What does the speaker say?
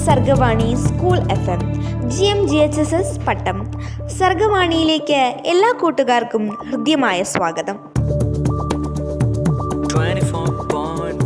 സർഗവാണി school FM GMGHSS പട്ടം. സർഗവാണിയിലേക്ക് എല്ലാ കൂട്ടുകാർക്കും ഹൃദ്യമായ സ്വാഗതം. 24.1